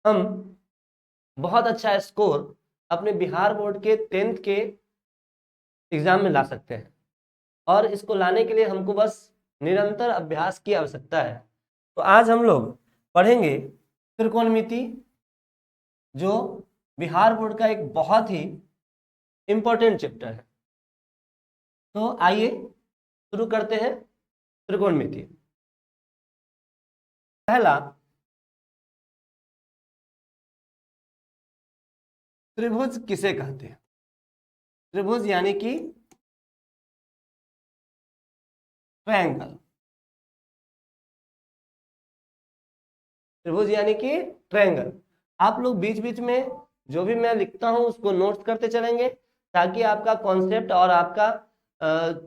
हम बहुत अच्छा स्कोर अपने बिहार बोर्ड के 10th के एग्जाम में ला सकते हैं। और इसको लाने के लिए हमको बस निरंतर अभ्यास की आवश्यकता है। तो आज हम लोग पढ़ेंगे त्रिकोणमिति, जो बिहार बोर्ड का एक बहुत ही इंपॉर्टेंट चैप्टर है। तो आइए शुरू करते हैं त्रिकोणमिति। पहला, त्रिभुज किसे कहते हैं? त्रिभुज यानी कि ट्रायंगल। त्रिभुज यानी कि ट्रायंगल। आप लोग बीच बीच में जो भी मैं लिखता हूं उसको नोट्स करते चलेंगे, ताकि आपका कॉन्सेप्ट और आपका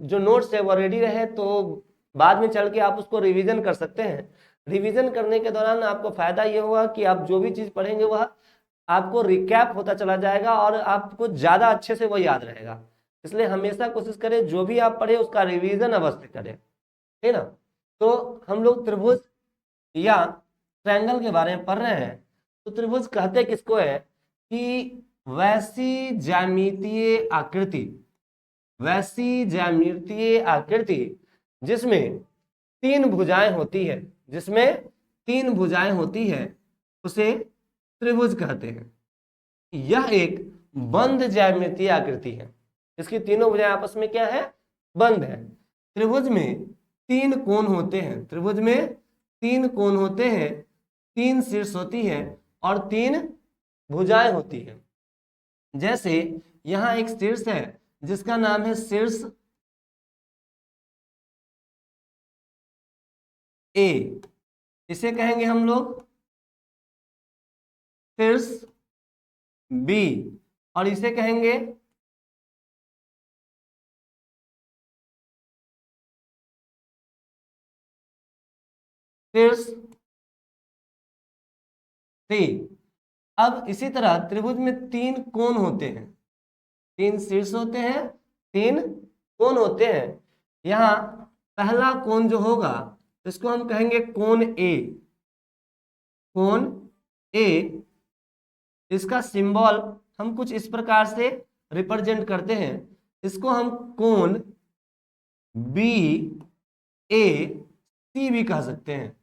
जो नोट्स है वो रेडी रहे, तो बाद में चल के आप उसको रिवीजन कर सकते हैं। रिवीजन करने के दौरान आपको फायदा ये होगा कि आप जो भी चीज पढ़ेंगे वह आपको रिकैप होता चला जाएगा और आपको ज्यादा अच्छे से वो याद रहेगा। इसलिए हमेशा कोशिश करें जो भी आप पढ़े उसका रिवीजन अवश्य करें, है ना। तो हम लोग त्रिभुज या ट्रायंगल के बारे में पढ़ रहे हैं। तो त्रिभुज कहते किसको है कि वैसी ज्यामितीय आकृति, वैसी ज्यामितीय आकृति जिसमें तीन भुजाएं होती है, जिसमें तीन भुजाएं होती है, उसे त्रिभुज कहते हैं। यह एक बंद ज्यामितीय आकृति है। इसकी तीनों भुजाएं आपस में क्या है? बंद है। त्रिभुज में तीन कोण होते हैं, त्रिभुज में तीन कोण होते हैं, तीन शीर्ष होती है और तीन भुजाएं होती है। जैसे यहां एक शीर्ष है जिसका नाम है शीर्ष ए, इसे कहेंगे हम लोग शीर्ष बी, और इसे कहेंगे शीर्ष सी। अब इसी तरह त्रिभुज में तीन कोण होते हैं, तीन शीर्ष होते हैं, तीन कोण होते हैं। यहां पहला कोण जो होगा इसको हम कहेंगे कोण ए। कोण ए, इसका सिंबल हम कुछ इस प्रकार से रिप्रेजेंट करते हैं। इसको हम कोण बी ए सी भी कह सकते हैं,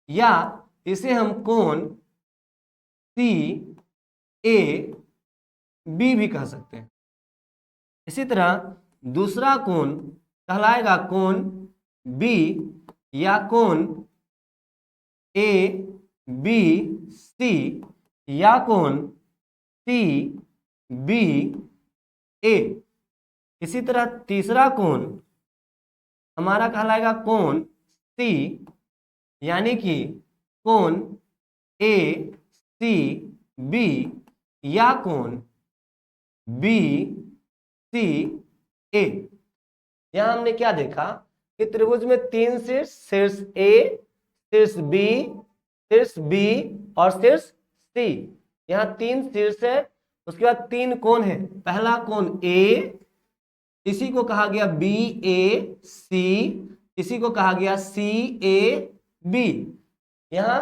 या इसे हम कोण सी ए बी भी कह सकते हैं। इसी तरह दूसरा कोण कहलाएगा कोण बी या कोण ए बी सी या कोण सी बी ए। इसी तरह तीसरा कोण हमारा कहलाएगा कोण सी, यानी कि कोण ए सी बी या कोण बी सी ए। यहां हमने क्या देखा कि त्रिभुज में तीन शीर्ष, शीर्ष ए, शीर्ष बी और शीर्ष सी। यहां तीन शीर्ष है, उसके बाद तीन कोण है। पहला कोण ए, इसी को कहा गया बी ए सी, इसी को कहा गया सी ए बी। यहां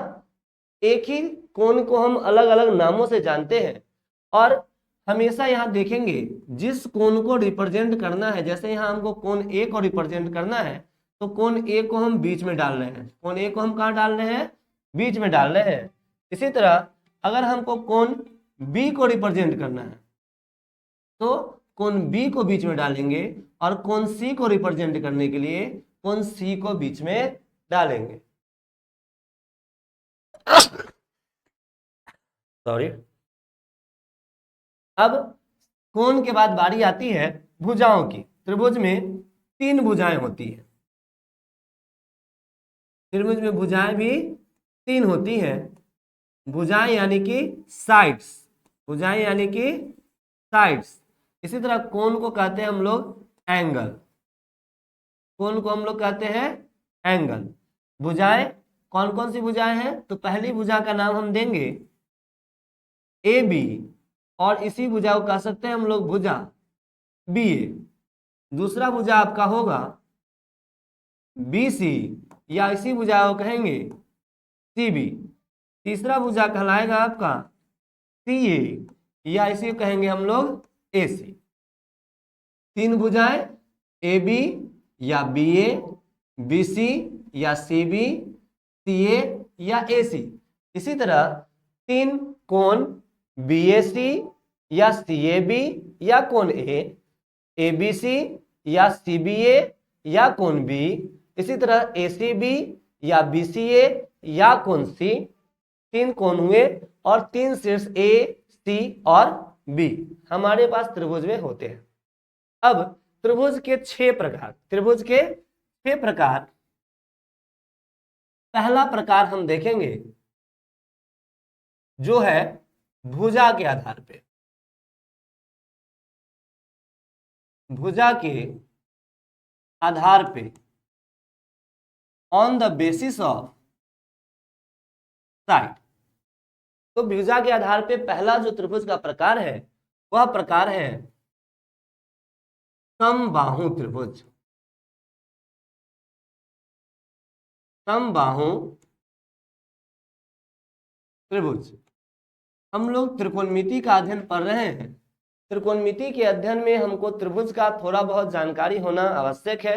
एक ही कोण को हम अलग अलग नामों से जानते हैं, और हमेशा यहां देखेंगे जिस कोण को रिप्रेजेंट करना है, जैसे यहां हमको कोण ए को रिप्रेजेंट करना है तो कोण ए को हम बीच में डाल रहे हैं, कोण ए को हम कहां डाल रहे हैं? बीच में डाल रहे हैं। इसी तरह अगर हमको कोण बी को रिप्रेजेंट करना है तो कोण बी को बीच में डालेंगे, और कोण सी को रिप्रेजेंट करने के लिए कोण सी को बीच में डालेंगे। सॉरी। अब कोण के बाद बारी आती है भुजाओं की। त्रिभुज में तीन भुजाएं होती है, त्रिभुज में भुजाएं भी तीन होती हैं। भुजाएं यानी कि साइड्स, भुजाएं यानी कि साइड्स। इसी तरह कोण को कहते हैं हम लोग एंगल, कोण को हम लोग कहते हैं एंगल। भुजाएं कौन कौन सी भुजाएं हैं? तो पहली भुजा का नाम हम देंगे ए बी, और इसी भुजा को कह सकते हैं हम लोग भुजा बी ए। दूसरा भुजा आपका होगा बी सी, या इसी भुजा को कहेंगे सी बी। तीसरा भुजा कहलाएगा आपका सी ए, या इसे कहेंगे हम लोग ए सी। तीन भुजाएं ए बी या बी ए, बी सी या सी बी, सी ए या ए सी। इसी तरह तीन कोण बी ए सी या सी ए बी या कोण ए बी सी या सी बी ए या कोण बी, इसी तरह ए सी बी या बी सी ए या कोण सी। तीन कोण हुए और तीन शीर्ष ए सी और बी हमारे पास त्रिभुज में होते हैं। अब त्रिभुज के 6 प्रकार, त्रिभुज के 6 प्रकार। पहला प्रकार हम देखेंगे जो है भुजा के आधार पे, भुजा के आधार पे, on the basis of side. तो भुजा के आधार पे पहला जो त्रिभुज का प्रकार है वह प्रकार है समबाहु त्रिभुज। समबाहु त्रिभुज। हम लोग त्रिकोणमिति का अध्ययन पढ़ रहे हैं। त्रिकोणमिति के अध्ययन में हमको त्रिभुज का थोड़ा बहुत जानकारी होना आवश्यक है।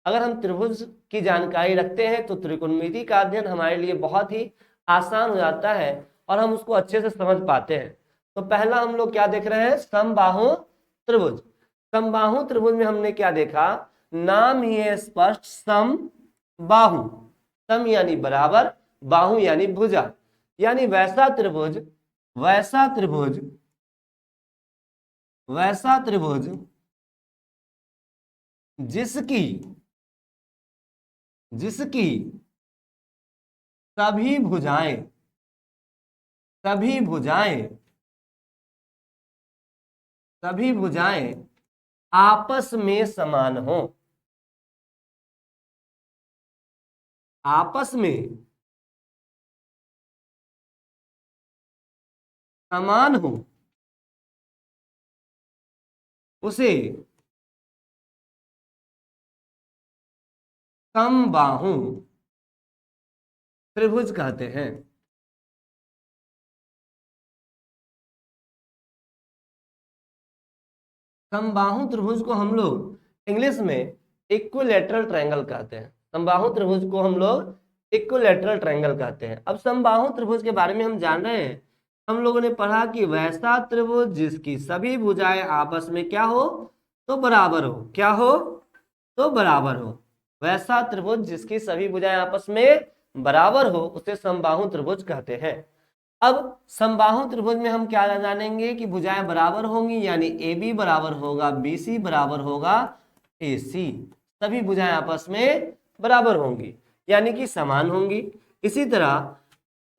अगर हम त्रिभुज की जानकारी रखते हैं तो त्रिकोणमिति का अध्ययन हमारे लिए बहुत ही आसान हो जाता है और हम उसको अच्छे से समझ पाते हैं। तो पहला हम लोग क्या देख रहे हैं, समबाहु त्रिभुज। समबाहु त्रिभुज में हमने क्या देखा, नाम ही है स्पष्ट, सम बाहु। सम यानी बराबर, बाहु यानी भुजा, यानी वैसा त्रिभुज, वैसा त्रिभुज, वैसा त्रिभुज जिसकी जिसकी सभी भुजाएं, सभी भुजाएं, सभी भुजाएं आपस में समान हो, आपस में समान हो, उसे समबाहु त्रिभुज कहते हैं। समबाहु त्रिभुज को हम लोग इंग्लिश में इक्विलैटरल ट्रायंगल कहते हैं। समबाहु त्रिभुज को हम लोग इक्विलैटरल ट्रायंगल कहते हैं। अब समबाहु त्रिभुज के बारे में हम जान रहे हैं। हम लोगों ने पढ़ा कि वैसा त्रिभुज जिसकी सभी भुजाएं आपस में क्या हो, तो बराबर हो। क्या हो, तो बराबर हो। वैसा त्रिभुज जिसकी सभी भुजाएं आपस में बराबर हो उसे समबाहु त्रिभुज कहते हैं। अब समबाहु त्रिभुज में हम क्या जानेंगे कि भुजाएं बराबर होंगी, यानी ए बी बराबर होगा बी सी बराबर होगा ए सी। सभी भुजाएं आपस में बराबर होंगी यानी कि समान होंगी। इसी तरह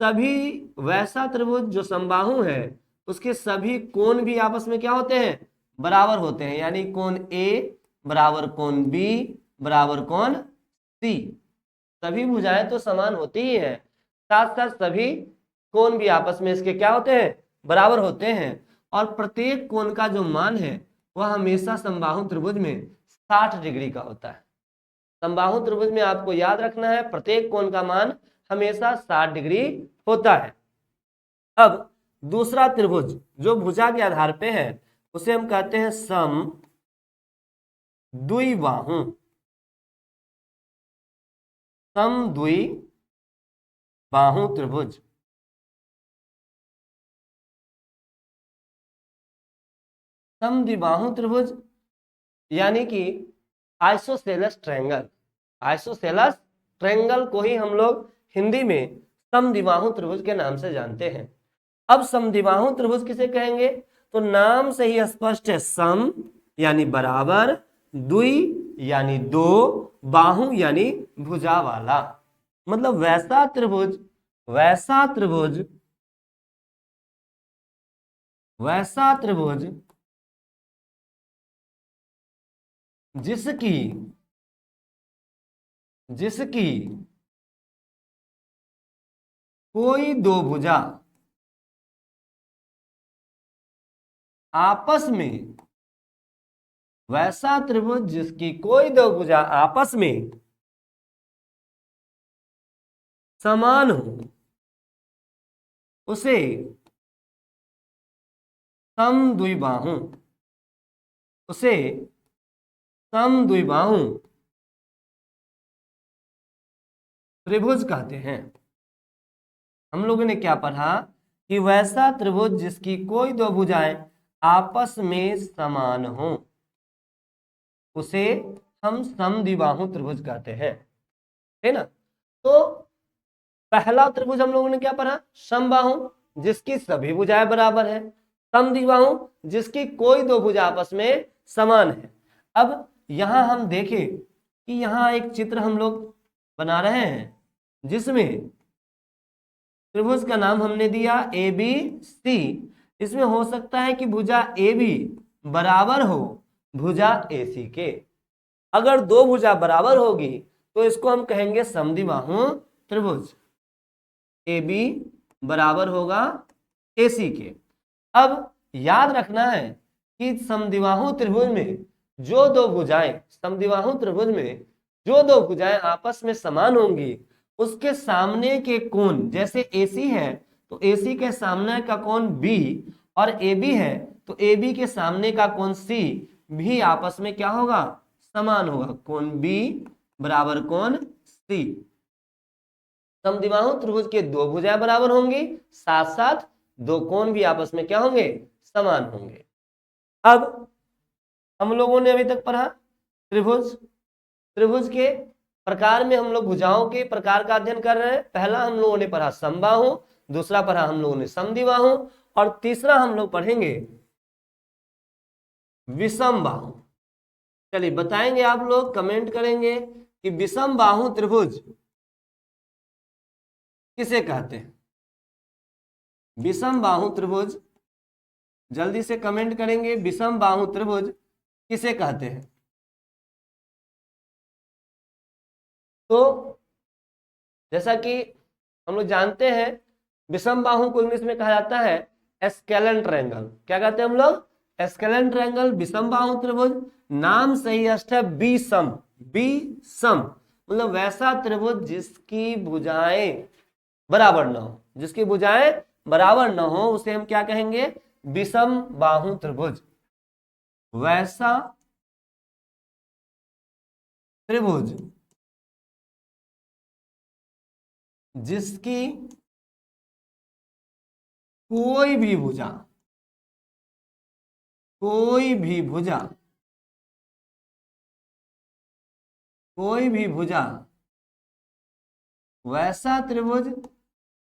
सभी वैसा त्रिभुज जो समबाहु है उसके सभी कोण भी आपस में क्या होते हैं, बराबर होते हैं, यानी कोण ए बराबर कोण बी बराबर कोण सी। सभी भुजाएं तो समान होती ही हैं, साथ साथ सभी कोण भी आपस में इसके क्या होते हैं, बराबर होते हैं। और प्रत्येक कोण का जो मान है वह हमेशा समबाहु त्रिभुज में 60 डिग्री का होता है। समबाहु त्रिभुज में आपको याद रखना है प्रत्येक कोण का मान हमेशा 60 डिग्री होता है। अब दूसरा त्रिभुज जो भुजा के आधार पे है उसे हम कहते हैं सम द्विबाहु। सम द्विबाहु त्रिभुज। सम द्विबाहु त्रिभुज यानी कि आइसोसेलेस ट्रायंगल। आइसोसेलेस ट्रायंगल को ही हम लोग हिंदी में समद्विबाहु त्रिभुज के नाम से जानते हैं। अब समद्विबाहु त्रिभुज किसे कहेंगे, तो नाम से ही स्पष्ट है, सम यानी बराबर, द्वि यानी दो, बाहु यानी भुजा वाला। मतलब वैसा त्रिभुज, वैसा त्रिभुज, वैसा त्रिभुज जिसकी जिसकी कोई दो भुजा आपस में, वैसा त्रिभुज जिसकी कोई दो भुजा आपस में समान हो, उसे समद्विबाहु, उसे समद्विबाहु त्रिभुज कहते हैं। हम लोगों ने क्या पढ़ा कि वैसा त्रिभुज जिसकी कोई दो भुजाएं आपस में समान हो उसे हम समद्विबाहु त्रिभुज कहते हैं, है ना। तो पहला त्रिभुज हम लोगों ने क्या पढ़ा, समबाहु जिसकी सभी भुजाएं बराबर है, समद्विबाहु जिसकी कोई दो भुजा आपस में समान है। अब यहां हम देखें कि यहां एक चित्र हम लोग बना रहे हैं जिसमें त्रिभुज का नाम हमने दिया ए बी सी। इसमें हो सकता है कि भुजा ए बी बराबर हो भुजा ए सी के। अगर दो भुजा बराबर होगी तो इसको हम कहेंगे समद्विबाहु त्रिभुज। ए बी बराबर होगा ए सी के। अब याद रखना है कि समद्विबाहु त्रिभुज में जो दो भुजाएं, समद्विबाहु त्रिभुज में जो दो भुजाएं आपस में समान होंगी उसके सामने के कोण, जैसे AC है तो AC के सामने का कोण B और AB है तो AB के सामने का कोण C भी आपस में क्या होगा, समान होगा। कोण B बराबर कोण C। समद्विबाहु त्रिभुज के दो भुजाएं बराबर होंगी, साथ साथ दो कोण भी आपस में क्या होंगे, समान होंगे। अब हम लोगों ने अभी तक पढ़ा त्रिभुज। त्रिभुज के प्रकार में हम लोग भुजाओं के प्रकार का अध्ययन कर रहे हैं। पहला हम लोगों ने पढ़ा समबाहु, दूसरा पढ़ा हम लोगों ने समद्विबाहु और तीसरा हम लोग पढ़ेंगे विषमबाहु। चलिए बताएंगे, आप लोग कमेंट करेंगे कि विषमबाहु त्रिभुज किसे कहते हैं। विषमबाहु त्रिभुज जल्दी से कमेंट करेंगे, विषमबाहु त्रिभुज किसे कहते हैं। तो जैसा कि हम लोग जानते हैं विषमबाहु को इंग्लिश में कहा जाता है एस्केलन ट्रायंगल। क्या कहते हैं हम लोग, एस्केलन ट्रायंगल। विषमबाहु त्रिभुज नाम सही अर्थ है विषम। विषम मतलब वैसा त्रिभुज जिसकी भुजाएं बराबर न हो, जिसकी भुजाएं बराबर न हो उसे हम क्या कहेंगे, विषमबाहु त्रिभुज। वैसा त्रिभुज जिसकी कोई भी भुजा, कोई भी भुजा, कोई भी भुजा, वैसा त्रिभुज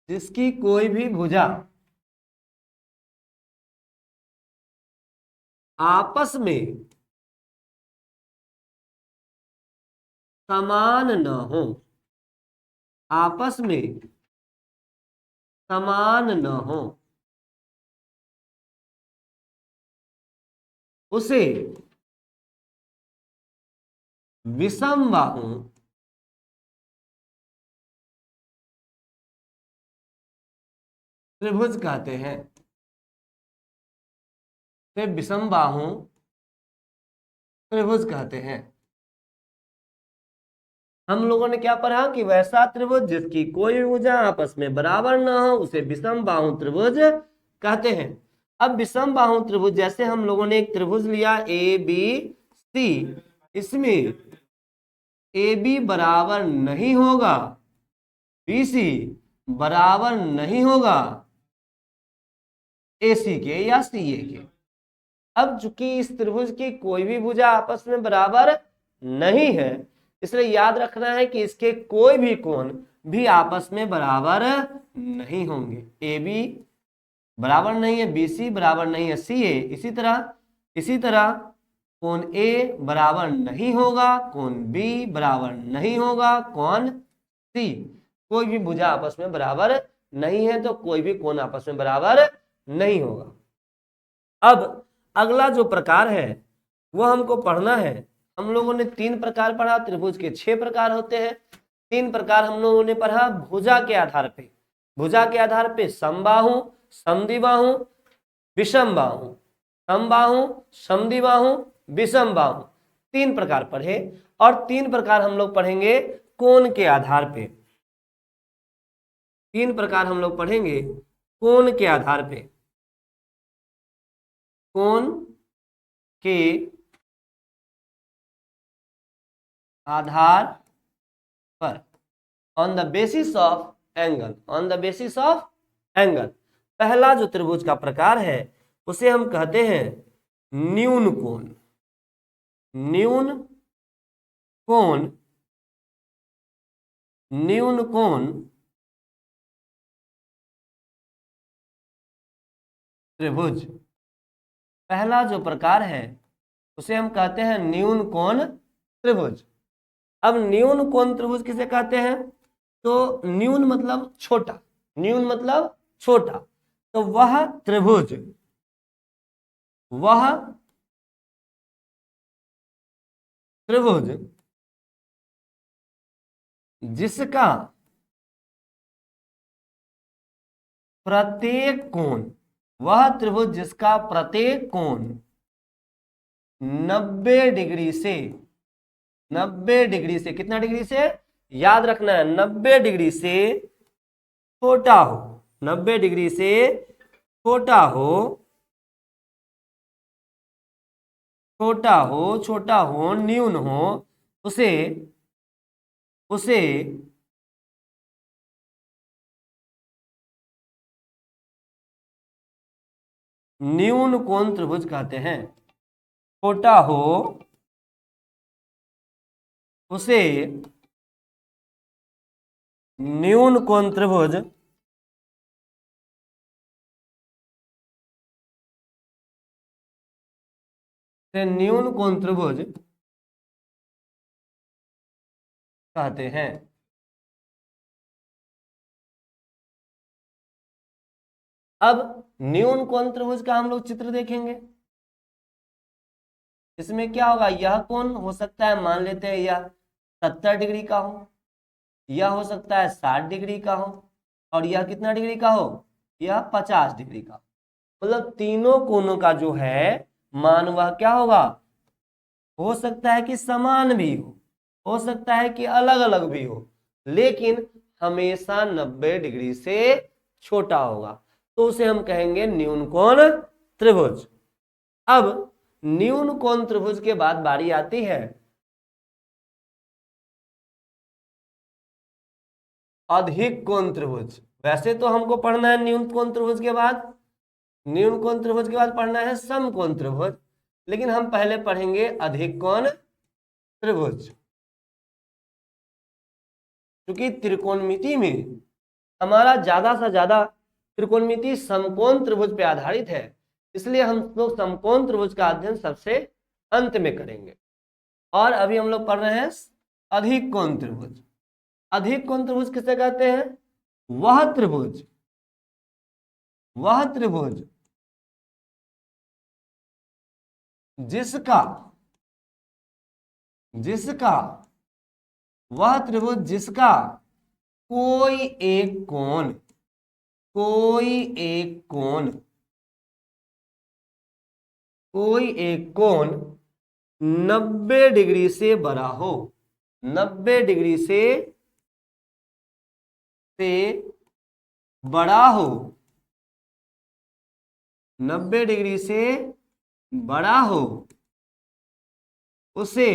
जिसकी कोई भी भुजा आपस में समान न हो, आपस में समान न हो उसे विषमबाहु त्रिभुज कहते हैं। तो विषमबाहु त्रिभुज कहते हैं। हम लोगों ने क्या पढ़ा कि वैसा त्रिभुज जिसकी कोई भी भुजा आपस में बराबर न हो उसे विषमबाहु त्रिभुज कहते हैं। अब विषमबाहु त्रिभुज, जैसे हम लोगों ने एक त्रिभुज लिया ए बी सी, इसमें ए बी बराबर नहीं होगा बी सी बराबर नहीं होगा ए सी के या सी ए के। अब चूंकि इस त्रिभुज की कोई भी भुजा आपस में बराबर नहीं है इसलिए याद रखना है कि इसके कोई भी कोण भी आपस में बराबर नहीं होंगे। ए बी बराबर नहीं है बी सी, बराबर नहीं है सी ए। इसी तरह कोण ए बराबर नहीं होगा कोण बी, बराबर नहीं होगा कोण सी। कोई भी भुजा आपस में बराबर नहीं है तो कोई भी कोण आपस में बराबर नहीं होगा। अब अगला जो प्रकार है वो हमको पढ़ना है। हम लोगों ने 3 प्रकार पढ़ा, त्रिभुज के 6 प्रकार होते हैं। 3 प्रकार हम लोगों ने पढ़ा भुजा के आधार पे। भुजा के आधार पे समबाहु, समद्विबाहु, विषमबाहु, समबाहु, समद्विबाहु, विषमबाहु, 3 प्रकार पढ़े। और 3 प्रकार हम लोग पढ़ेंगे कोण के आधार पे। 3 प्रकार हम लोग पढ़ेंगे कोण के आधार पे, कोण के आधार पर, on the basis of angle, on the basis of angle. पहला जो त्रिभुज का प्रकार है उसे हम कहते हैं न्यून कोण। न्यून कोण, न्यून कोण त्रिभुज, पहला जो प्रकार है उसे हम कहते हैं न्यून कोण त्रिभुज। अब न्यून कोण त्रिभुज किसे कहते हैं? तो न्यून मतलब छोटा, न्यून मतलब छोटा, तो वह त्रिभुज, वह त्रिभुज जिसका प्रत्येक कोण, वह त्रिभुज जिसका प्रत्येक कोण 90 डिग्री से, 90 डिग्री से, कितना डिग्री से याद रखना है, 90 डिग्री से छोटा हो, 90 डिग्री से छोटा हो, छोटा हो, छोटा हो, न्यून हो, उसे उसे न्यून कोण त्रिभुज कहते हैं। छोटा हो उसे न्यून कोण त्रिभुज से न्यून कोण त्रिभुज कहते हैं। अब न्यून कोण त्रिभुज का हम लोग चित्र देखेंगे। इसमें क्या होगा, यह कोण हो सकता है, मान लेते हैं यह 70 डिग्री का हो, यह हो सकता है 60 डिग्री का हो, और यह कितना डिग्री का हो, यह 50 डिग्री का। मतलब तीनों कोणों का जो है मान वह क्या होगा, हो सकता है कि समान भी हो सकता है कि अलग अलग भी हो, लेकिन हमेशा 90 डिग्री से छोटा होगा, तो उसे हम कहेंगे न्यून कोण त्रिभुज। अब न्यून कोण त्रिभुज के बाद बारी आती है अधिक कोण त्रिभुज। वैसे तो हमको पढ़ना है न्यून कोण त्रिभुज के बाद, न्यून कोण त्रिभुज के बाद पढ़ना है समकोण त्रिभुज, लेकिन हम पहले पढ़ेंगे अधिक कोण त्रिभुज। क्योंकि त्रिकोणमिति में हमारा ज्यादा से ज्यादा त्रिकोणमिति समकोण त्रिभुज पे आधारित है, इसलिए हम लोग समकोण त्रिभुज का अध्ययन सबसे अंत में करेंगे। और अभी हम लोग पढ़ रहे हैं अधिक कोण त्रिभुज। अधिक कोण त्रिभुज किसे कहते हैं? वह त्रिभुज, वह त्रिभुज जिसका, जिसका, वह त्रिभुज जिसका कोई एक कोण, कोई एक कोण, कोई एक कोण 90 डिग्री से बड़ा हो, 90 डिग्री से बड़ा हो, 90 डिग्री से बड़ा हो, उसे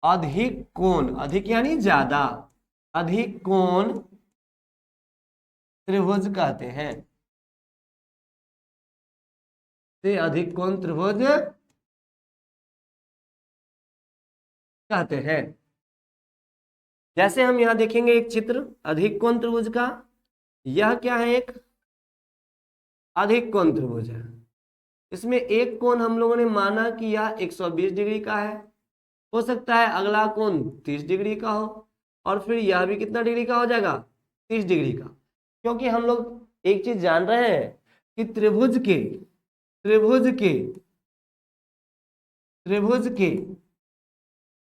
अधिक कोण, अधिक यानी ज्यादा, अधिक कोण त्रिभुज कहते हैं। से अधिक कोण त्रिभुज कहते हैं। जैसे हम यहां देखेंगे एक चित्र अधिक कोण त्रिभुज का, यह क्या है, एक अधिक कोण त्रिभुज है। इसमें एक कोण हम लोगों ने माना कि यह 120 डिग्री का है, हो सकता है अगला कोण 30 डिग्री का हो, और फिर यह भी कितना डिग्री का हो जाएगा, 30 डिग्री का। क्योंकि हम लोग एक चीज जान रहे हैं कि त्रिभुज के, त्रिभुज के, त्रिभुज के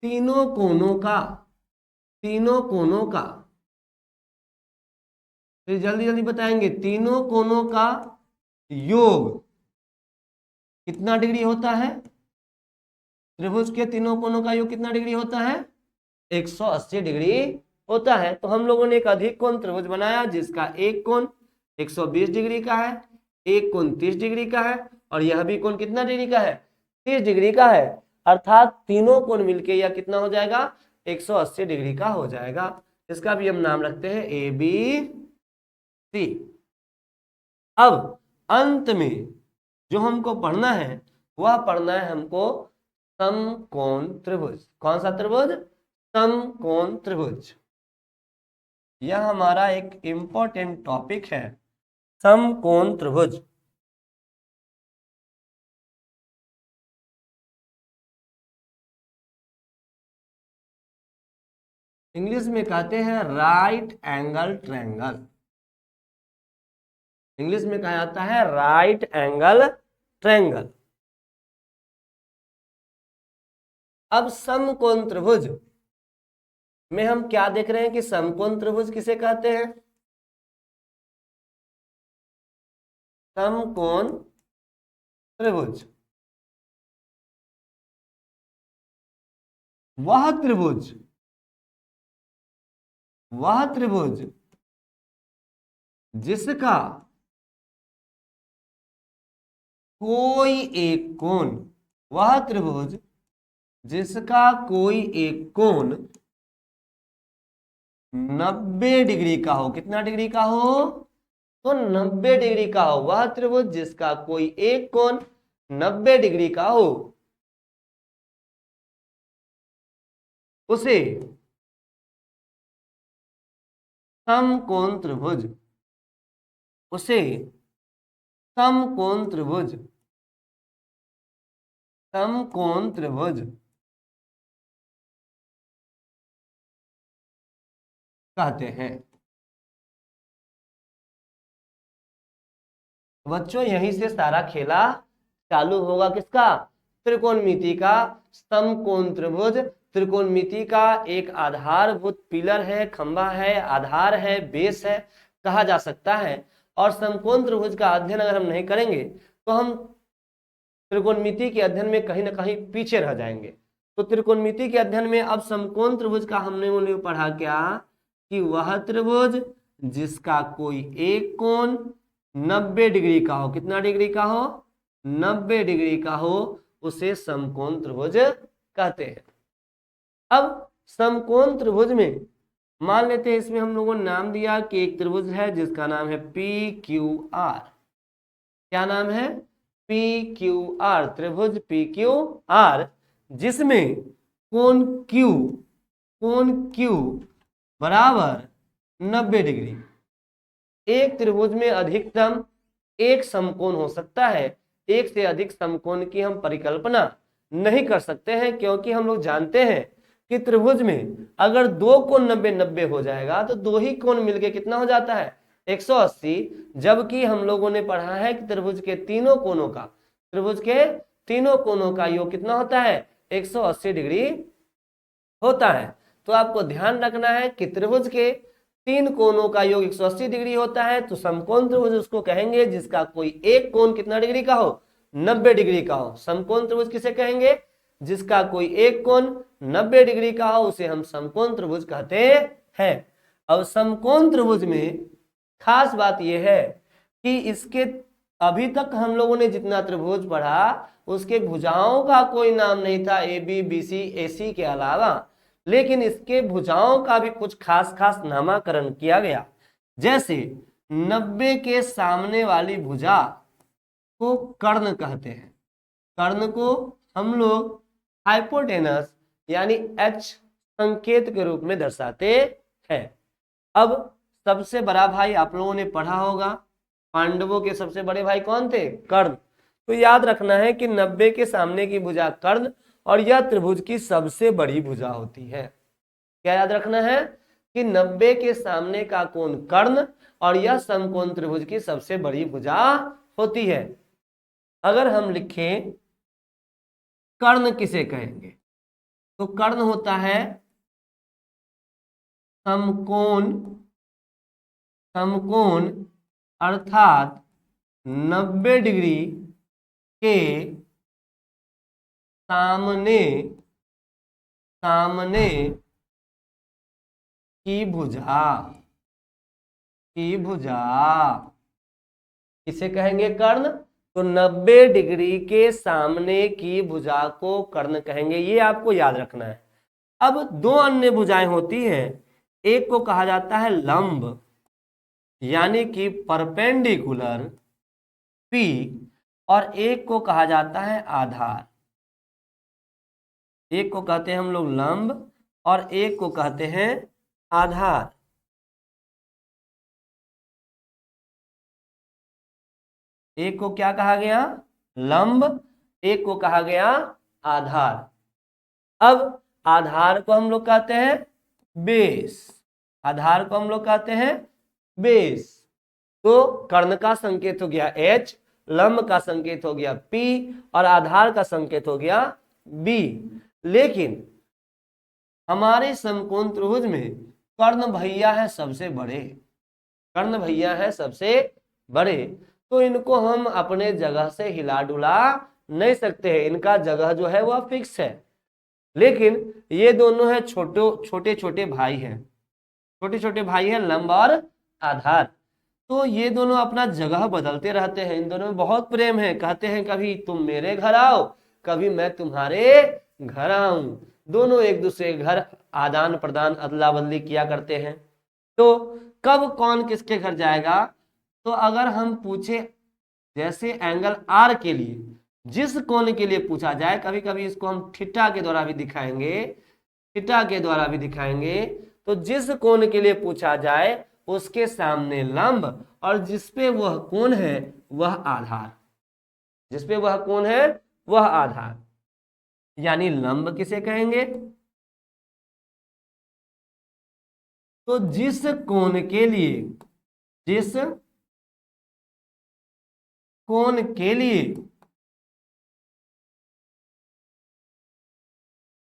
तीनों कोणों का, तीनों कोणों का, फिर जल्दी जल्दी बताएंगे, तीनों कोणों का योग कितना डिग्री होता है? त्रिभुज के तीनों कोणों का योग कितना डिग्री होता है? 180 डिग्री होता है, तो हम लोगों ने एक अधिक कोण त्रिभुज बनाया जिसका एक कोण 120 डिग्री का है, एक कोण 30 डिग्री का है, और यह भी कोण कितना डिग्री का है, 30 डिग्री का है। अर्थात तीनों कोण मिलके यह कितना हो जाएगा, 180 डिग्री का हो जाएगा। इसका भी हम नाम रखते हैं ए बी सी। अब अंत में जो हमको पढ़ना है वह पढ़ना है हमको समकोण त्रिभुज। कौन सा त्रिभुज, समकोण त्रिभुज। यह हमारा एक इंपॉर्टेंट टॉपिक है, समकोण त्रिभुज। इंग्लिश में कहते हैं राइट एंगल ट्रायंगल। इंग्लिश में कहा जाता है राइट एंगल ट्रायंगल। अब समकोण त्रिभुज में हम क्या देख रहे हैं कि समकोण त्रिभुज किसे कहते हैं, समकोण त्रिभुज वह त्रिभुज जिसका कोई एक कोण, वह त्रिभुज जिसका कोई एक कोण 90 डिग्री का हो। कितना डिग्री का हो, तो 90 डिग्री का हो। वह त्रिभुज जिसका कोई एक कोण 90 डिग्री का हो उसे समकोण त्रिभुज, उसे समकोण त्रिभुज, समकोण त्रिभुज कहते हैं। बच्चों यहीं से सारा खेला चालू होगा, किसका, त्रिकोणमिति का। समकोण त्रिभुज त्रिकोणमिति का एक आधारभूत पिलर है, खंभा है, आधार है, बेस है कहा जा सकता है। और समकोण त्रिभुज का अध्ययन अगर हम नहीं करेंगे तो हम त्रिकोणमिति के अध्ययन में कहीं ना कहीं पीछे रह जाएंगे। तो त्रिकोणमिति के अध्ययन में अब समकोण त्रिभुज का हमने पढ़ा क्या, कि वह त्रिभुज जिसका कोई एक कोण 90 डिग्री का हो। कितना डिग्री का हो, 90 डिग्री का हो, उसे समकोण त्रिभुज कहते हैं। अब समकोण त्रिभुज में मान लेते हैं, इसमें हम लोगों ने नाम दिया कि एक त्रिभुज है जिसका नाम है पी क्यू आर। क्या नाम है, पी क्यू आर, त्रिभुज पी क्यू आर, जिसमें कोण क्यू बराबर 90 डिग्री। एक त्रिभुज में अधिकतम एक समकोण हो सकता है, एक से अधिक समकोण की हम परिकल्पना नहीं कर सकते हैं, क्योंकि हम लोग जानते हैं कि त्रिभुज में अगर दो कोण 90-90 हो जाएगा तो दो ही कोण मिलके कितना हो जाता है, 180। जबकि हम लोगों ने पढ़ा है कि त्रिभुज के तीनों कोणों का योग कितना होता है, 180 डिग्री होता है। तो आपको ध्यान रखना है कि त्रिभुज के तीन कोणों का योग 180 डिग्री होता है, तो समकोण त्रिभुज उसको कहेंगे जिसका कोई एक कोण कितना डिग्री का हो, 90 डिग्री का हो। समकोण त्रिभुज किसे कहेंगे, जिसका कोई एक कोण 90 डिग्री का हो, उसे हम समकोण त्रिभुज कहते हैं। अब समकोण त्रिभुज में खास बात यह है कि इसके अभी तक हम लोगों ने जितना त्रिभुज पढ़ा उसके भुजाओं का कोई नाम नहीं था, ए बी बी सी ए सी के अलावा, लेकिन इसके भुजाओं का भी कुछ खास नामकरण किया गया। जैसे 90 के सामने वाली भुजा को कर्ण कहते हैं। कर्ण को हम लोग हाइपोटेनस यानी एच संकेत के रूप में दर्शाते हैं। अब सबसे बड़ा भाई आप लोगों ने पढ़ा होगा, पांडवों के सबसे बड़े भाई कौन थे, कर्ण। तो याद रखना है कि 90 के सामने की भुजा कर्ण और यह त्रिभुज की सबसे बड़ी भुजा होती है। क्या याद रखना है कि 90 के सामने का कोण कर्ण और यह समकोण त्रिभुज की सबसे बड़ी भुजा होती है। अगर हम लिखें कर्ण किसे कहेंगे, तो कर्ण होता है समकोण अर्थात 90 डिग्री के सामने की भुजा, की भुजा किसे कहेंगे? कर्ण। तो 90 डिग्री के सामने की भुजा को कर्ण कहेंगे, ये आपको याद रखना है। अब दो अन्य भुजाएं होती हैं, एक को कहा जाता है लंब यानी कि परपेंडिकुलर पी, और एक को कहा जाता है आधार। एक को कहते हैं हम लोग लंब और एक को कहते हैं आधार। एक को क्या कहा गया? लंब, एक को कहा गया आधार। अब आधार को हम लोग कहते हैं बेस, आधार को हम लोग कहते हैं बेस। तो कर्ण का संकेत हो गया H, लंब का संकेत हो गया P और आधार का संकेत हो गया B। लेकिन हमारे समकोण त्रिभुज में कर्ण भैया है सबसे बड़े, कर्ण भैया है सबसे बड़े, तो इनको हम अपने जगह से हिला डुला नहीं सकते हैं, इनका जगह जो है वह फिक्स है। लेकिन ये दोनों है छोटे छोटे भाई हैं, छोटे छोटे भाई हैं लंब और आधार। तो ये दोनों अपना जगह बदलते रहते हैं, इन दोनों में बहुत प्रेम है, कहते हैं कभी तुम मेरे घर आओ, कभी मैं तुम्हारे घर आऊं। दोनों एक दूसरे के घर आदान प्रदान अदला बदली किया करते हैं। तो कब कौन किसके घर जाएगा? तो अगर हम पूछे जैसे एंगल आर के लिए जिस कोण के लिए पूछा जाए, कभी कभी इसको हम थीटा के द्वारा भी दिखाएंगे, थीटा के द्वारा भी दिखाएंगे। तो जिस कोण के लिए पूछा जाए उसके सामने लंब और जिसपे वह कोण है वह आधार, जिसपे वह कोण है वह आधार। यानी लंब किसे कहेंगे? तो जिस कोण के लिए, जिस कोण के लिए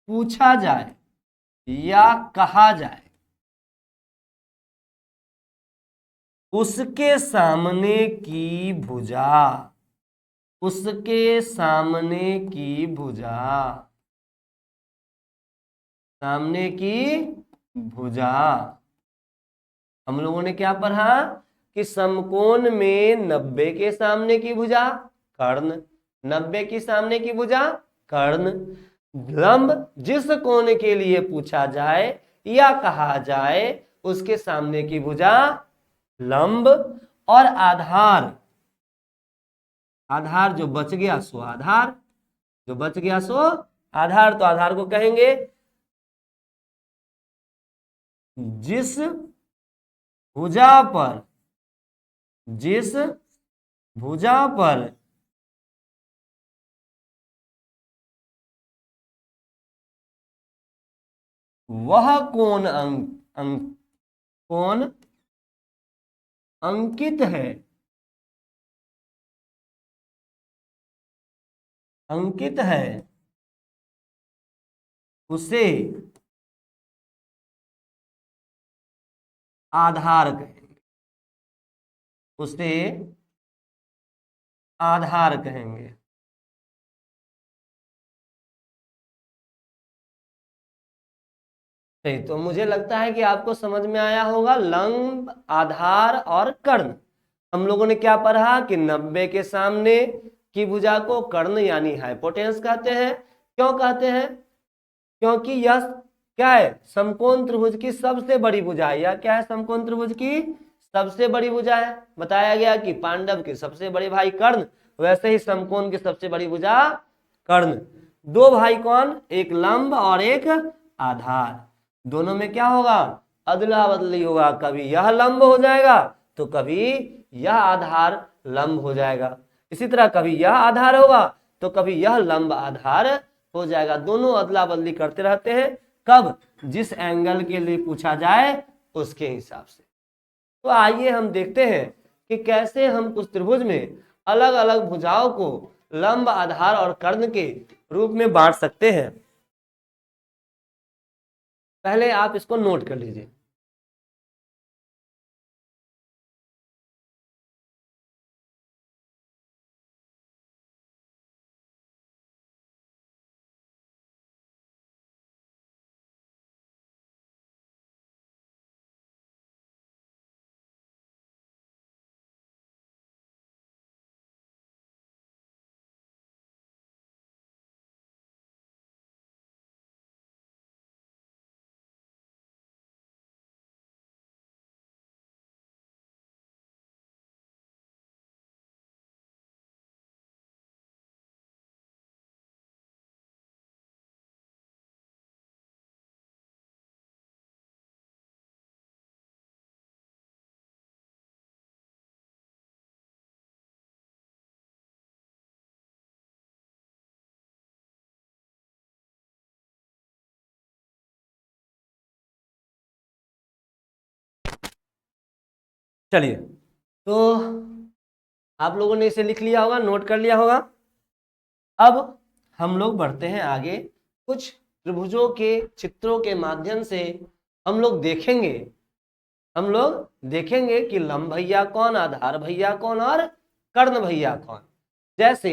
पूछा जाए या कहा जाए उसके सामने की भुजा, उसके सामने की भुजा, सामने की भुजा। हम लोगों ने क्या पढ़ा कि समकोण में 90 के सामने की भुजा कर्ण, 90 की सामने की भुजा कर्ण। लंब जिस कोण के लिए पूछा जाए या कहा जाए उसके सामने की भुजा लंब, और आधार, आधार जो बच गया सो आधार, जो बच गया सो आधार। तो आधार को कहेंगे जिस भुजा पर, जिस भुजा पर वह कोण कोण अंकित है, अंकित है, उसे आधार कहेंगे, उसे आधार कहेंगे। नहीं तो मुझे लगता है कि आपको समझ में आया होगा लंब, आधार और कर्ण। हम लोगों ने क्या पढ़ा कि 90 के सामने की भुजा को कर्ण यानी हाइपोटेनस कहते हैं। क्यों कहते हैं? क्योंकि यह क्या है? समकोण त्रिभुज की सबसे बड़ी भुजा है। यह क्या है? समकोण त्रिभुज की सबसे बड़ी भुजा है। बताया गया कि पांडव के सबसे बड़े भाई कर्ण, वैसे ही समकोण की सबसे बड़ी भुजा कर्ण। दो भाई कौन? एक लंब और एक आधार। दोनों में क्या होगा? अदला बदली होगा, कभी यह लंब हो जाएगा तो कभी यह आधार लंब हो जाएगा। इसी तरह कभी यह आधार होगा तो कभी यह लंब आधार हो जाएगा। दोनों अदला बदली करते रहते हैं। कब? जिस एंगल के लिए पूछा जाए उसके हिसाब से। तो आइए हम देखते हैं कि कैसे हम उस त्रिभुज में अलग अलग भुजाओं को लंब, आधार और कर्ण के रूप में बांट सकते हैं। पहले आप इसको नोट कर लीजिए। चलिए, तो आप लोगों ने इसे लिख लिया होगा, नोट कर लिया होगा। अब हम लोग बढ़ते हैं आगे। कुछ त्रिभुजों के चित्रों के माध्यम से हम लोग देखेंगे कि लंब भैया कौन, आधार भैया कौन और कर्ण भैया कौन। जैसे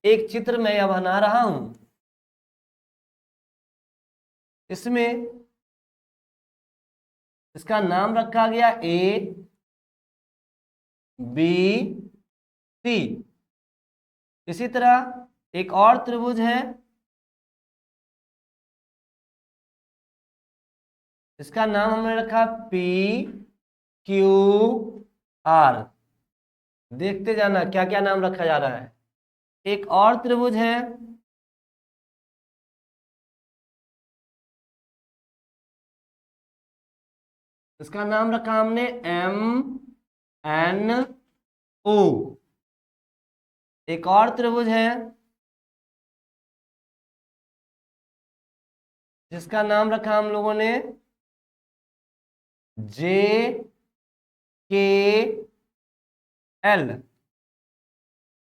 एक चित्र मैं यह बना रहा हूं, इसमें इसका नाम रखा गया ए बी सी। इसी तरह एक और त्रिभुज है, इसका नाम हमने रखा पी क्यू आर। देखते जाना क्या क्या नाम रखा जा रहा है। एक और त्रिभुज है, इसका नाम रखा हमने एम एन ओ। एक और त्रिभुज है जिसका नाम रखा हम लोगों ने जे के एल।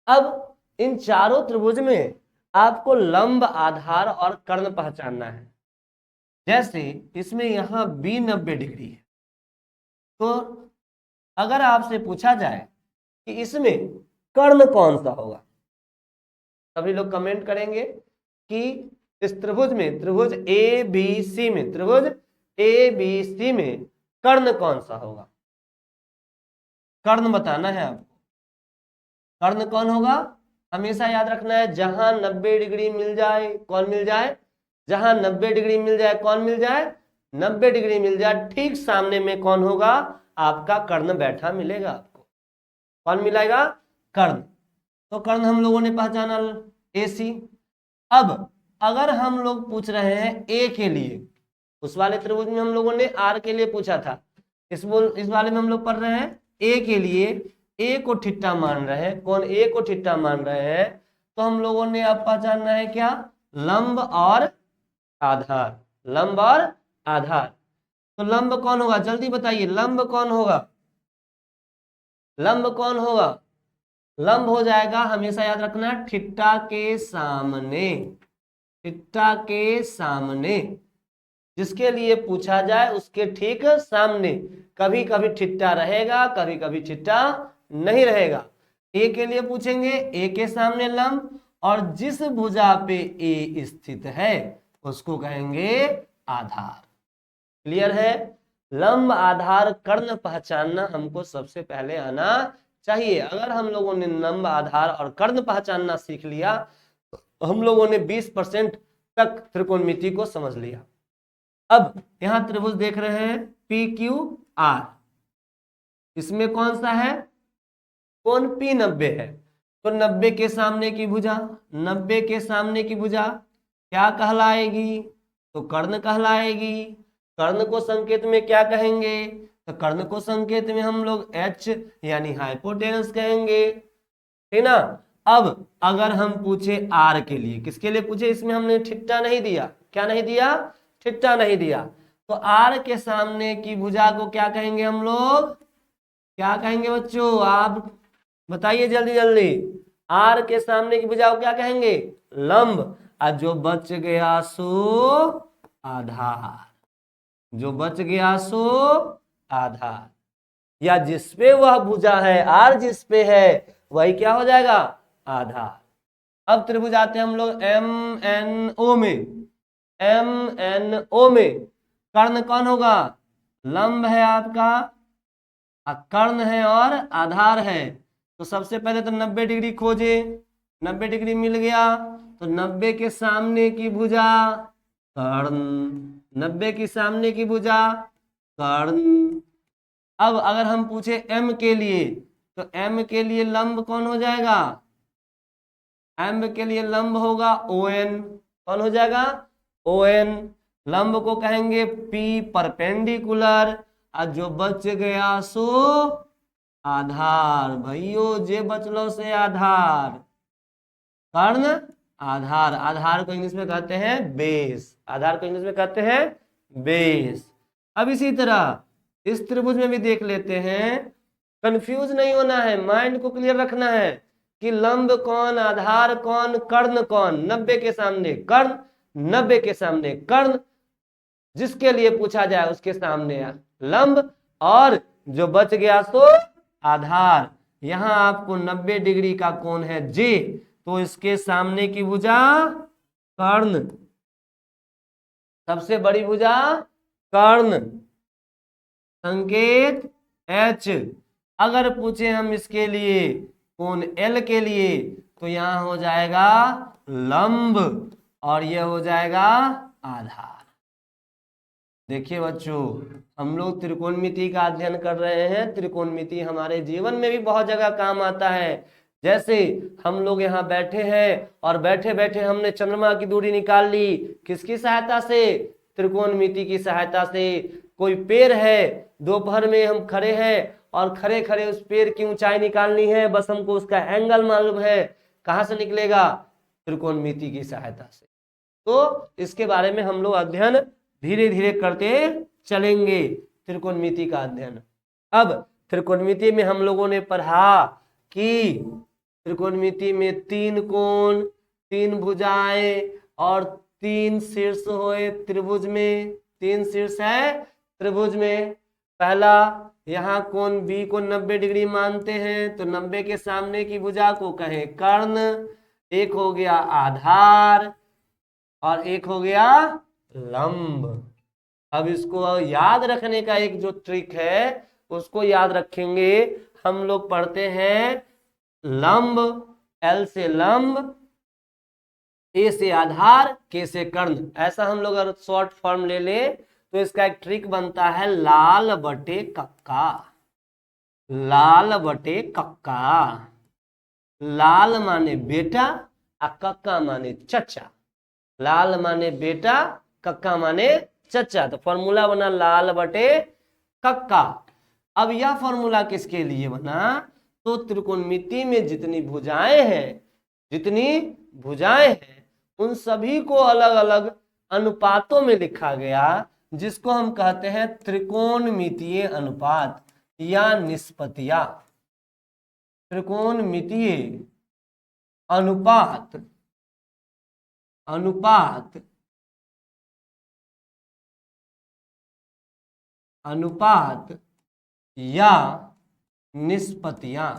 अब इन चारों त्रिभुज में आपको लंब, आधार और कर्ण पहचानना है। जैसे इसमें यहां बी 90 डिग्री है, तो अगर आपसे पूछा जाए कि इसमें कर्ण कौन सा होगा, सभी लोग कमेंट करेंगे कि इस त्रिभुज में, त्रिभुज ए बी सी में, त्रिभुज ए बी सी में कर्ण कौन सा होगा। कर्ण बताना है आपको। कर्ण कौन होगा, हमेशा याद रखना है, जहां 90 डिग्री मिल जाए कौन मिल जाए, जहां 90 डिग्री मिल जाए कौन मिल जाए, 90 डिग्री मिल जाए, ठीक सामने में कौन होगा, आपका कर्ण बैठा मिलेगा आपको। कौन मिलेगा, कर्ण। तो कर्ण हम लोगों ने पहचाना ए सी। अब अगर हम लोग पूछ रहे हैं ए के लिए, उस वाले त्रिभुज में हम लोगों ने आर के लिए पूछा था, इस वाले में हम लोग पढ़ रहे हैं ए के लिए। ए को ठिट्टा मान रहे हैं, कौन, ए को ठिट्टा मान रहे हैं, तो हम लोगों ने अब पहचानना है क्या, लंब और आधार। लंब और आधार। तो लंब कौन होगा, जल्दी बताइए, लंब कौन होगा, लंब कौन होगा। लंब हो जाएगा, हमेशा याद रखना, ठिट्टा के सामने, ठिट्टा के सामने, जिसके लिए पूछा जाए उसके ठीक सामने। कभी कभी ठिट्टा रहेगा, कभी कभी ठिट्टा नहीं रहेगा। ए के लिए पूछेंगे, ए के सामने लंब, और जिस भुजा पे ए स्थित है उसको कहेंगे आधार। क्लियर है। लंब, आधार, कर्ण पहचानना हमको सबसे पहले आना चाहिए। अगर हम लोगों ने लंब, आधार और कर्ण पहचानना सीख लिया तो हम लोगों ने 20% तक त्रिकोणमिति को समझ लिया। अब यहां त्रिभुज देख रहे हैं पी क्यू आर, इसमें कौन सा है, कौन, पी 90 है, तो 90 के सामने की भुजा, 90 के सामने की भुजा क्या कहलाएगी, तो कर्ण कहलाएगी। कर्ण को संकेत में क्या कहेंगे, तो कर्ण को संकेत में हम लोग एच यानी हाइपोटेनस कहेंगे, ठीक ना। अब अगर हम पूछे आर के लिए, किसके लिए पूछे, इसमें हमने ठिट्टा नहीं दिया, क्या नहीं दिया, ठिट्टा नहीं दिया, तो आर के सामने की भुजा को क्या कहेंगे हम लोग, क्या कहेंगे बच्चों, आप बताइए जल्दी जल्दी। आर के सामने की भुजा को क्या कहेंगे, लंब। और जो बच गया सो आधार, जो बच गया सो आधार, या जिसपे वह भुजा है, आर जिस पे है वही क्या हो जाएगा, आधार। अब त्रिभुज आते हैं हम लोग एम एन ओ में। एम एन ओ में कर्ण कौन होगा, लंब है आपका, कर्ण है और आधार है। तो सबसे पहले तो 90 डिग्री खोजे, 90 डिग्री मिल गया, तो 90 के सामने की भुजा कर्ण, 90 की सामने की भुजा कर्ण। अब अगर हम पूछे एम के लिए, तो एम के लिए लंब कौन हो जाएगा, एम के लिए लंब होगा ओ एन, कौन हो जाएगा, ओ एन। लंब को कहेंगे पी परपेंडिकुलर, और जो बच गया सो आधार। भैयो जे बचलो से आधार, कर्ण आधार। आधार को इंग्लिश में कहते हैं बेस, आधार को इंग्लिश में कहते हैं बेस। अब इसी तरह इस त्रिभुज में भी देख लेते हैं, कंफ्यूज नहीं होना है, माइंड को क्लियर रखना है कि लंब कौन, आधार कौन, कर्ण कौन। 90 के सामने कर्ण, 90 के सामने कर्ण, जिसके लिए पूछा जाए उसके सामने लंब, और जो बच गया सो आधार। यहां आपको 90 डिग्री का कोण है जे, तो इसके सामने की भुजा कर्ण, सबसे बड़ी भुजा कर्ण, संकेत एच। अगर पूछे हम इसके लिए कोण एल के लिए, तो यहां हो जाएगा लंब और यह हो जाएगा आधार। देखिए बच्चों, हम लोग त्रिकोणमिति का अध्ययन कर रहे हैं। त्रिकोणमिति हमारे जीवन में भी बहुत जगह काम आता है। जैसे हम लोग यहाँ बैठे हैं और बैठे बैठे हमने चंद्रमा की दूरी निकाल ली, किसकी सहायता से? त्रिकोणमिति की सहायता से। कोई पेड़ है, दोपहर में हम खड़े हैं और खड़े खड़े उस पेड़ की ऊंचाई निकालनी है, बस हमको उसका एंगल मालूम है, कहाँ से निकलेगा? त्रिकोणमिति की सहायता से। तो इसके बारे में हम लोग अध्ययन धीरे धीरे करते चलेंगे, त्रिकोणमिति का अध्ययन। अब त्रिकोणमिति में हम लोगों ने पढ़ा कि त्रिकोणमिति में 3 कोण, 3 भुजाएं और 3 शीर्ष होए त्रिभुज में। 3 शीर्ष है त्रिभुज में। पहला, यहाँ कोण बी को 90 डिग्री मानते हैं, तो 90 के सामने की भुजा को कहें कर्ण। एक हो गया आधार और एक हो गया लंब। अब इसको याद रखने का एक जो ट्रिक है उसको याद रखेंगे। हम लोग पढ़ते हैं लंब, एल से लंब, ए से आधार, के से कर्ण। ऐसा हम लोग अगर शॉर्ट फॉर्म ले ले तो इसका एक ट्रिक बनता है लाल बटे कक्का। लाल बटे कक्का। लाल माने बेटा और कक्का माने चचा। लाल माने बेटा, कक्का माने चचा। तो फॉर्मूला बना लाल बटे कक्का। अब यह फॉर्मूला किसके लिए बना? तो त्रिकोणमिति में जितनी भुजाएं हैं उन सभी को अलग अलग अनुपातों में लिखा गया, जिसको हम कहते हैं त्रिकोणमितीय अनुपात या निष्पत्तियां। त्रिकोणमितीय अनुपात, अनुपात या निष्पत्तियां,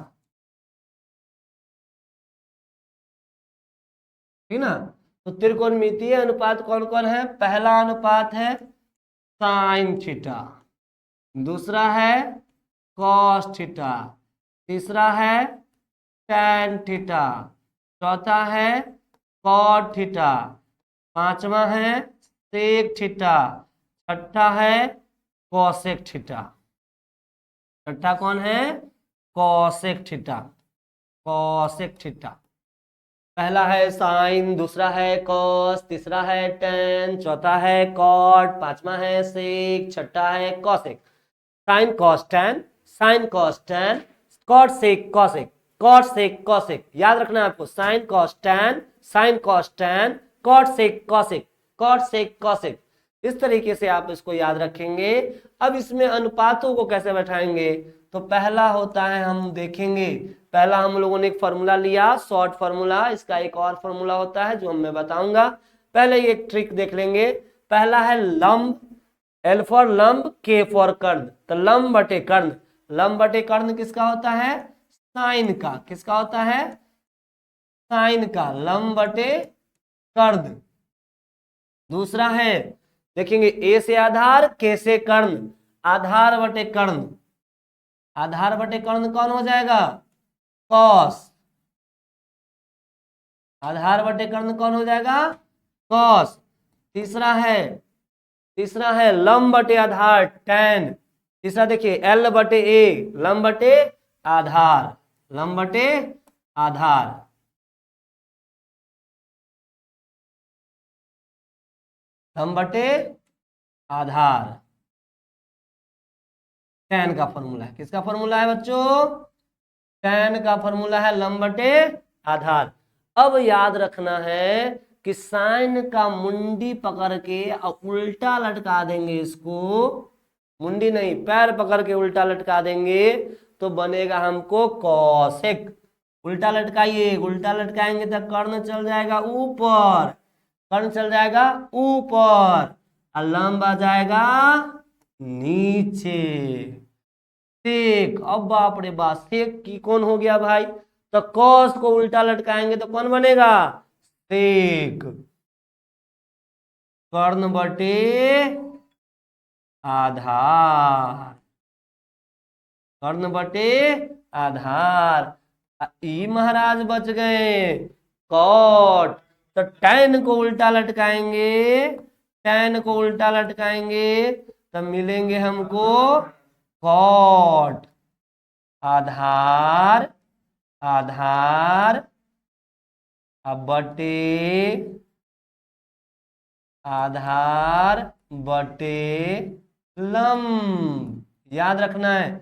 ठीक ना। तो त्रिकोणमितीय अनुपात कौन कौन है? पहला अनुपात है साइन थीटा, दूसरा है कॉस थीटा, तीसरा है टैन थीटा, चौथा है कॉट थीटा, पांचवा है सेक थीटा, छठा है कॉसेक थीटा। छठा कौन है? Cosec theta. Cosec theta. पहला है साइन, दूसरा है कॉस, तीसरा है टैन, चौथा है कॉट, पांचवा है सेक, छठा है cosec. Sine cos tan, sine cos tan, cot sec cosec, cot sec cosec. याद रखना है आपको, sine cos tan, sine cos tan, cot sec cosec, cot sec cosec. इस तरीके से आप इसको याद रखेंगे। अब इसमें अनुपातों को कैसे बैठाएंगे? तो पहला होता है, हम देखेंगे, पहला हम लोगों ने एक फॉर्मूला लिया, शॉर्ट फॉर्मूला। इसका एक और फॉर्मूला होता है जो मैं बताऊंगा। पहले ये ट्रिक देख लेंगे। पहला है लंब, एल फॉर लंब, के फॉर कर्ण। तो लंब बटे कर्ण। लंब बटे कर्ण किसका होता है? साइन का। किसका होता है? साइन का। लंब बटे कर्ण। दूसरा है, देखेंगे, ए से आधार, के से कर्ण। आधार बटे कर्ण। आधार बटे कर्ण कौन हो जाएगा? कॉस। आधार बटे कर्ण कौन हो जाएगा? कॉस। तीसरा है लंब बटे आधार, टैन। तीसरा देखिए, एल बटे ए, लंब बटे आधार, लंब बटे आधार। लंब बटे आधार, टैन का फॉर्मूला है। किसका फॉर्मूला है बच्चों? टैन का फॉर्मूला है लंब बटे आधार। अब याद रखना है कि साइन का मुंडी पकड़ के उल्टा लटका देंगे इसको। मुंडी नहीं, पैर पकड़ के उल्टा लटका देंगे तो बनेगा हमको कौशिक। उल्टा लटकाइए, उल्टा लटकाएंगे तो कर्ण चल जाएगा ऊपर, कर्ण चल जाएगा ऊपर और लंब आ जाएगा नीचे। सेक, अब बाप रे बाप, सेक की कौन हो गया भाई? तो कौस को उल्टा लटकाएंगे तो कौन बनेगा? सेक। कर्ण बटे आधार, कर्ण बटे आधार। ई महाराज बच गए कॉट, तो टैन को उल्टा लटकाएंगे, टैन को उल्टा लटकाएंगे तब मिलेंगे हमको कॉट। आधार, आधार अब बटे आधार बटे लंब, याद रखना है।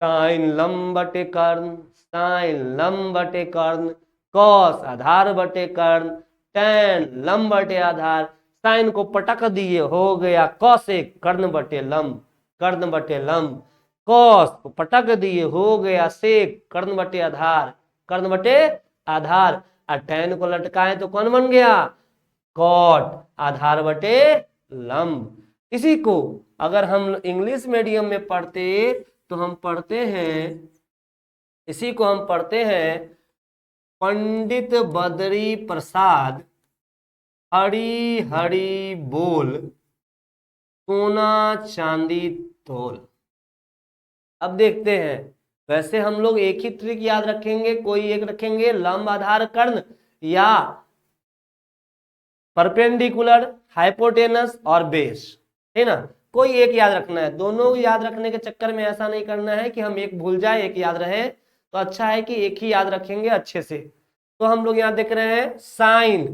साइन लंब बटे कर्ण, साइन लंब बटे कर्ण, कॉस आधार बटे कर्ण, टैन लंब बटे आधार। साइन को पटक दिए, हो गया कॉसेक, कर्ण बटे लंब, कर्ण बटे लंब। कॉस को पटक दिए, हो गया सेक, कर्ण बटे आधार, कर्ण बटे आधार। और टैन को लटकाए तो कौन बन गया? कॉट, आधार बटे लंब। इसी को अगर हम इंग्लिश मीडियम में पढ़ते तो हम पढ़ते हैं, इसी को हम पढ़ते हैं, पंडित बद्री प्रसाद हरी हरी बोल, सोना चांदी तोल। अब देखते हैं, वैसे हम लोग एक ही ट्रिक याद रखेंगे, कोई एक रखेंगे लंब आधार कर्ण या परपेंडिकुलर, हाइपोटेनस और बेस, है ना। कोई एक याद रखना है, दोनों याद रखने के चक्कर में ऐसा नहीं करना है कि हम एक भूल जाए एक याद रहे। तो अच्छा है कि एक ही याद रखेंगे अच्छे से। तो हम लोग यहाँ देख रहे हैं साइन,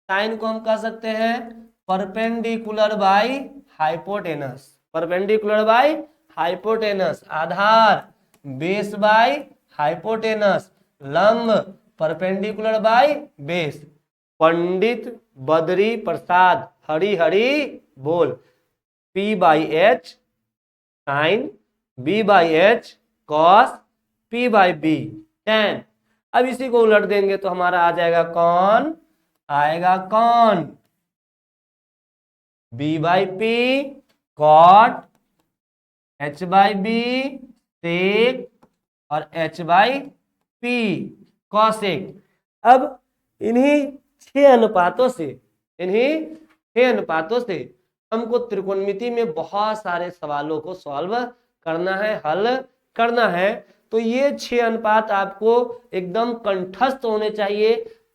साइन को हम कह सकते हैं perpendicular by hypotenuse, perpendicular by hypotenuse. आधार बेस बाई हाइपोटेनस, लंब perpendicular by base. Pandit Badri Prasad Hari Hari बोल, P by H sine, B by H cos, P by B tan. अब इसी को उलट देंगे तो हमारा आ जाएगा कौन? आएगा कौन? B by P cot, H by B sec और H बाई पी कॉसेक। अब इन्हीं 6 अनुपातों से, इन्हीं 6 अनुपातों से हमको त्रिकोणमिति में बहुत सारे सवालों को सॉल्व करना है, हल करना है। तो ये 6 अनुपात आपको एकदम कंठस्थ होने चाहिए।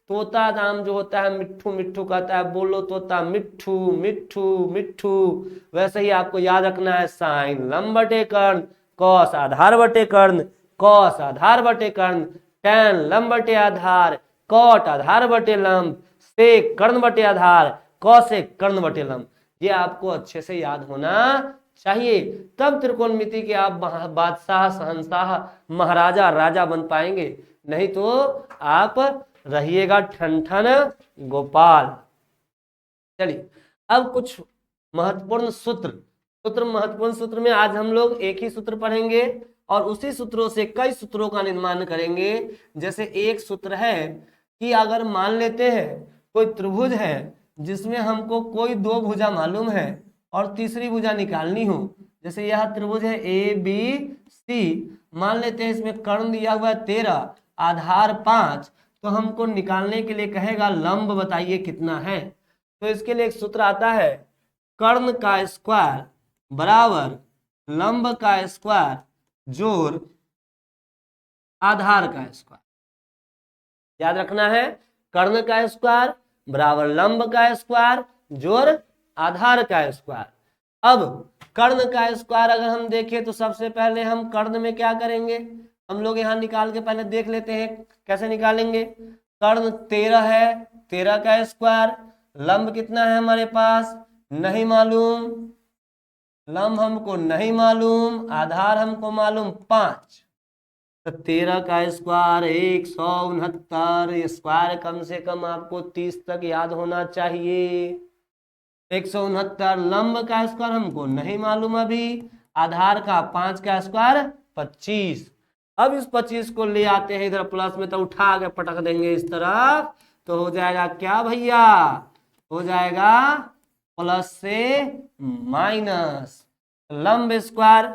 तोता नाम जो होता है मिट्ठू मिट्ठू कहता है, बोलो तोता मिट्ठू मिट्ठू मिट्ठू, वैसे ही आपको याद रखना है साइन लंब बटे कर्ण, कॉस आधार बटे कर्ण, कॉस आधार बटे कर्ण, टैन लंब बटे आधार, कॉट आधार बटे लंब, सेक कर्ण बटे आधार, कॉसेक कर्ण बटे लंब। ये आपको अच्छे से याद होना चाहिए, तब त्रिकोणमिति के आप बादशाह शहंशाह महाराजा राजा बन पाएंगे, नहीं तो आप रहिएगा ठन गोपाल। चलिए अब कुछ महत्वपूर्ण सूत्र महत्वपूर्ण सूत्र में आज हम लोग एक ही सूत्र पढ़ेंगे और उसी सूत्रों से कई सूत्रों का निर्माण करेंगे। जैसे एक सूत्र है कि अगर मान लेते हैं कोई त्रिभुज है जिसमें हमको कोई 2 भुजा मालूम है और तीसरी भुजा निकालनी हो, जैसे यह त्रिभुज है ABC, मान लेते हैं इसमें कर्ण दिया हुआ है 13, आधार 5, तो हमको निकालने के लिए कहेगा लंब बताइए कितना है। तो इसके लिए एक सूत्र आता है, कर्ण का स्क्वायर बराबर लंब का स्क्वायर जोड़ आधार का स्क्वायर। याद रखना है, कर्ण का स्क्वायर बराबर लंब का स्क्वायर जोड़ आधार का स्क्वायर। अब कर्ण का स्क्वायर अगर हम देखें तो सबसे पहले हम कर्ण में क्या करेंगे, हम लोग यहाँ निकाल के पहले देख लेते हैं कैसे निकालेंगे। कर्ण 13 है, 13 का स्क्वायर, लंब कितना है हमारे पास नहीं मालूम, लंब हमको नहीं मालूम, आधार हमको मालूम 5, तो 13 का स्क्वायर 169, स्क्वायर कम से कम आपको 30 तक याद होना चाहिए। 169, लंब का स्क्वायर हमको नहीं मालूम अभी, आधार का 5 का स्क्वायर 25, अब इस 25 को ले आते हैं इधर प्लस में, तो उठा के पटक देंगे इस तरफ, तो हो जाएगा क्या भैया, हो जाएगा प्लस से माइनस। लंब स्क्वायर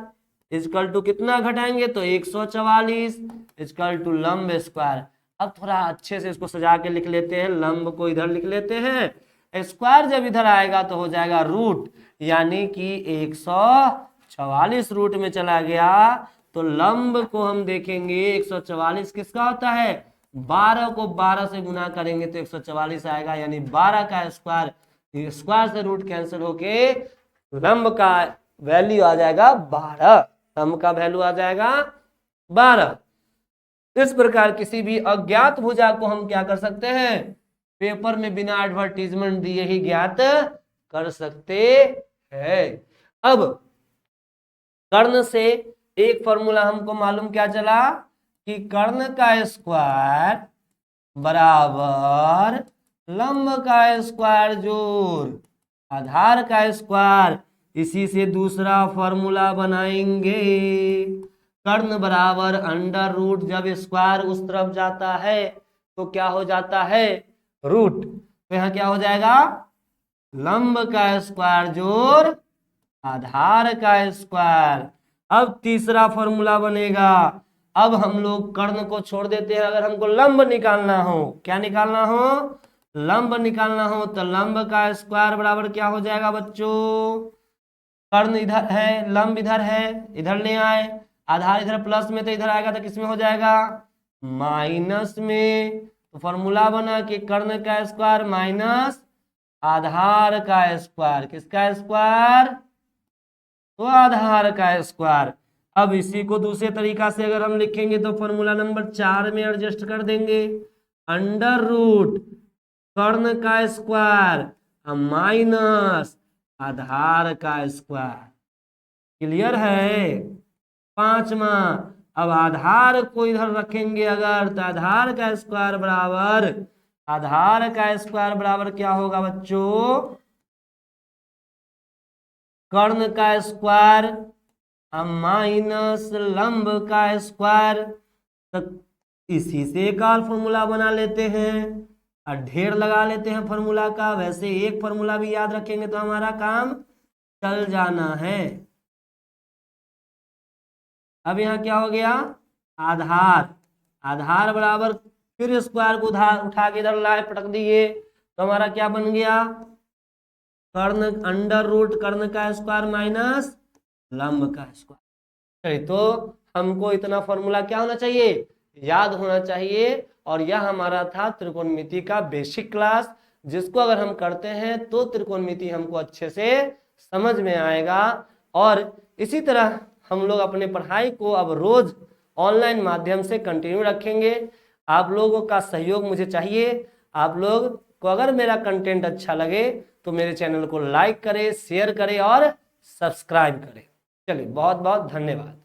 इजकल टू कितना घटाएंगे, तो 144 इजकल टू लंब स्क्वायर। अब थोड़ा अच्छे से इसको सजा के लिख लेते हैं, लंब को इधर लिख लेते हैं, स्क्वायर जब इधर आएगा तो हो जाएगा रूट, यानी कि 144 रूट में चला गया, तो लंब को हम देखेंगे 144 किसका होता है, 12 को 12 से गुना करेंगे तो 144 आएगा, यानी 12 का स्क्वायर, स्क्वायर से रूट कैंसिल होके लंब का वैल्यू आ जाएगा 12, लंब का वैल्यू आ जाएगा 12। इस प्रकार किसी भी अज्ञात भुजा को हम क्या कर सकते हैं, पेपर में बिना एडवर्टीजमेंट दिए ही ज्ञात कर सकते हैं। अब कर्ण से एक फॉर्मूला हमको मालूम क्या चला कि कर्ण का स्क्वायर बराबर लंब का स्क्वायर जोड़ आधार का स्क्वायर। इसी से दूसरा फॉर्मूला बनाएंगे, कर्ण बराबर अंडर रूट, जब स्क्वायर उस तरफ जाता है तो क्या हो जाता है, रूट, तो यहाँ क्या हो जाएगा, लंब का स्क्वायर जोड़ आधार का स्क्वायर। अब तीसरा फॉर्मूला बनेगा, अब हम लोग कर्ण को छोड़ देते हैं, अगर हमको लंब निकालना हो, क्या निकालना हो, लंब निकालना हो, तो लंब का स्क्वायर बराबर क्या हो जाएगा बच्चों, कर्ण इधर है, लंब इधर है, इधर ले आए, आधार इधर प्लस में, तो इधर आएगा तो किसमें हो जाएगा, माइनस में। तो फॉर्मूला बना कि कर्ण का स्क्वायर माइनस आधार का स्क्वायर, किसका स्क्वायर, तो आधार का स्क्वायर। अब इसी को दूसरे तरीका से अगर हम लिखेंगे तो फॉर्मूला नंबर 4 में एडजस्ट कर देंगे, अंडर रूट कर्ण का स्क्वायर माइनस आधार का स्क्वायर। क्लियर है। पांचवा, अब आधार को इधर रखेंगे अगर, तो आधार का स्क्वायर बराबर, आधार का स्क्वायर बराबर क्या होगा बच्चों, कर्ण का स्क्वायर माइनस लंब का स्क्वायर। तो इसी से एक और फॉर्मूला बना लेते हैं और ढेर लगा लेते हैं फॉर्मूला का। वैसे एक फॉर्मूला भी याद रखेंगे तो हमारा काम चल जाना है। अब यहाँ क्या हो गया, आधार, आधार बराबर फिर स्क्वायर को उठा के इधर लाए पटक दिए, तो हमारा क्या बन गया, कर्ण अंडर रूट कर्ण का स्क्वायर माइनस लंब का स्क्वायर। तो हमको इतना फॉर्मूला क्या होना चाहिए, याद होना चाहिए। और यह हमारा था त्रिकोणमिति का बेसिक क्लास, जिसको अगर हम करते हैं तो त्रिकोणमिति हमको अच्छे से समझ में आएगा। और इसी तरह हम लोग अपने पढ़ाई को अब रोज ऑनलाइन माध्यम से कंटिन्यू रखेंगे। आप लोगों का सहयोग मुझे चाहिए। आप लोग को अगर मेरा कंटेंट अच्छा लगे तो मेरे चैनल को लाइक करें, शेयर करें और सब्सक्राइब करें। चलिए, बहुत बहुत धन्यवाद।